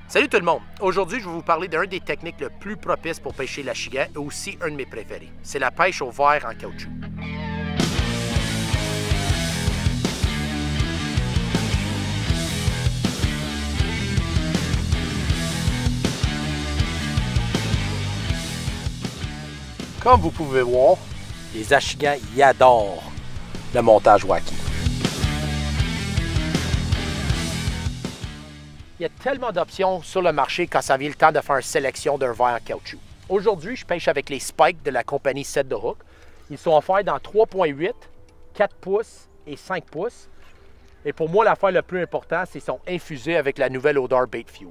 Salut tout le monde! Aujourd'hui, je vais vous parler d'un des techniques le plus propices pour pêcher l'achigan et aussi un de mes préférés. C'est la pêche au verre en caoutchouc. Comme vous pouvez voir, les achigans y adorent le montage wacky. Il y a tellement d'options sur le marché quand ça vient le temps de faire une sélection d'un verre en caoutchouc. Aujourd'hui, je pêche avec les Spike de la compagnie Set the Hook. Ils sont offerts dans 3.8, 4 pouces et 5 pouces. Et pour moi, l'affaire le plus important, c'est qu'ils sont infusés avec la nouvelle odeur Bait Fuel.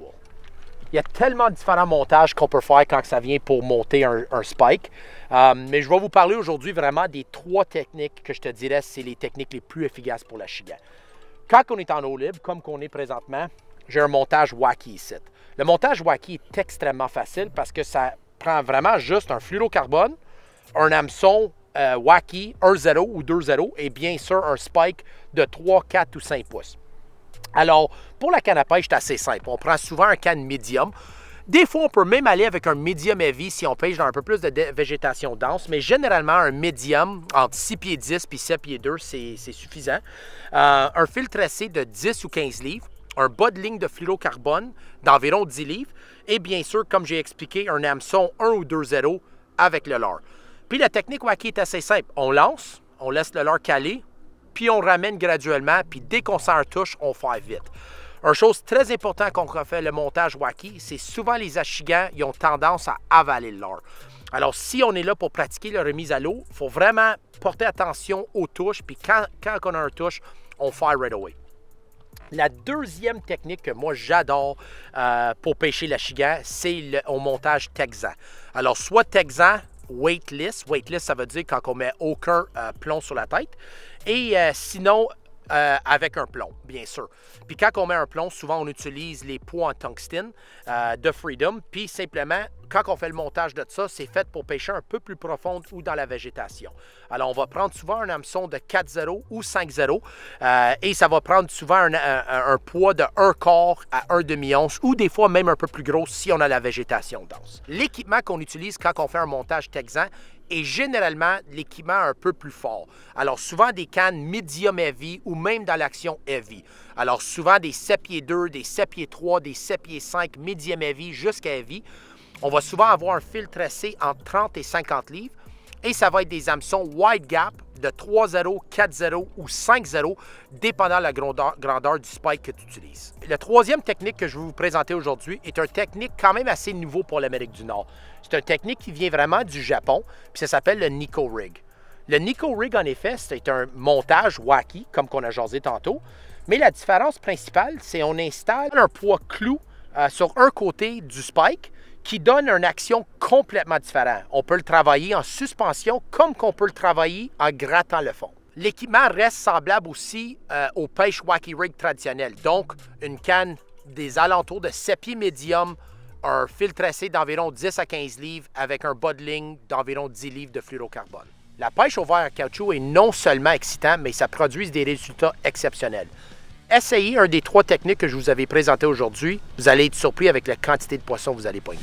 Il y a tellement de différents montages qu'on peut faire quand ça vient pour monter un Spike. Mais je vais vous parler aujourd'hui vraiment des 3 techniques que je te dirais, c'est les techniques les plus efficaces pour l'achigan. Quand on est en eau libre, comme qu'on est présentement, j'ai un montage wacky ici. Le montage wacky est extrêmement facile parce que ça prend vraiment juste un fluorocarbone, un hameçon wacky 1.0 ou 2.0 et bien sûr un spike de 3, 4 ou 5 pouces. Alors, pour la canne à pêche, c'est assez simple. On prend souvent un canne médium. Des fois, on peut même aller avec un medium heavy si on pêche dans un peu plus de végétation dense, mais généralement, un medium entre 6 pieds 10 et 7 pieds 2, c'est suffisant. Un fil tressé de 10 ou 15 livres. Un bas de ligne de fluorocarbone d'environ 10 livres et bien sûr, comme j'ai expliqué, un hameçon 1 ou 2.0 avec le leurre. Puis la technique wacky est assez simple. On lance, on laisse le leurre caler, puis on ramène graduellement, puis dès qu'on sent un touche, on fait vite. Une chose très importante quand on fait le montage wacky, c'est souvent les achigans, ils ont tendance à avaler le leurre. Alors, si on est là pour pratiquer la remise à l'eau, il faut vraiment porter attention aux touches, puis quand on a un touche, on fait right away. La deuxième technique que moi j'adore pour pêcher l'achigan, c'est au montage texan. Alors, soit texan, weightless. Weightless, ça veut dire quand on met aucun plomb sur la tête. Et sinon, avec un plomb, bien sûr. Puis quand on met un plomb, souvent on utilise les pots en tungstène de Freedom. Puis simplement, quand on fait le montage de ça, c'est fait pour pêcher un peu plus profonde ou dans la végétation. Alors on va prendre souvent un hameçon de 4.0 ou 5.0 et ça va prendre souvent un poids de 1 quart à 1 demi-once ou des fois même un peu plus gros si on a la végétation dense. L'équipement qu'on utilise quand on fait un montage texan est généralement l'équipement un peu plus fort. Alors souvent des cannes medium heavy ou même dans l'action heavy. Alors souvent des 7 pieds 2, des 7 pieds 3, des 7 pieds 5, medium heavy jusqu'à heavy. On va souvent avoir un fil tressé entre 30 et 50 livres et ça va être des hameçons wide gap de 3.0, 4.0 ou 5.0 dépendant de la grandeur du spike que tu utilises. La troisième technique que je vais vous présenter aujourd'hui est une technique quand même assez nouveau pour l'Amérique du Nord. C'est une technique qui vient vraiment du Japon, puis ça s'appelle le Nico Rig. Le Nico Rig, en effet, c'est un montage wacky, comme qu'on a jasé tantôt, mais la différence principale, c'est qu'on installe un poids clou sur un côté du spike qui donne une action complètement différente. On peut le travailler en suspension comme qu'on peut le travailler en grattant le fond. L'équipement reste semblable aussi aux pêches wacky rig traditionnelles. Donc, une canne des alentours de 7 pieds médium, un fil tressé d'environ 10 à 15 livres avec un bas de ligne d'environ 10 livres de fluorocarbone. La pêche au verre en caoutchouc est non seulement excitant, mais ça produit des résultats exceptionnels. Essayez un des 3 techniques que je vous avais présenté aujourd'hui. Vous allez être surpris avec la quantité de poissons que vous allez pogner.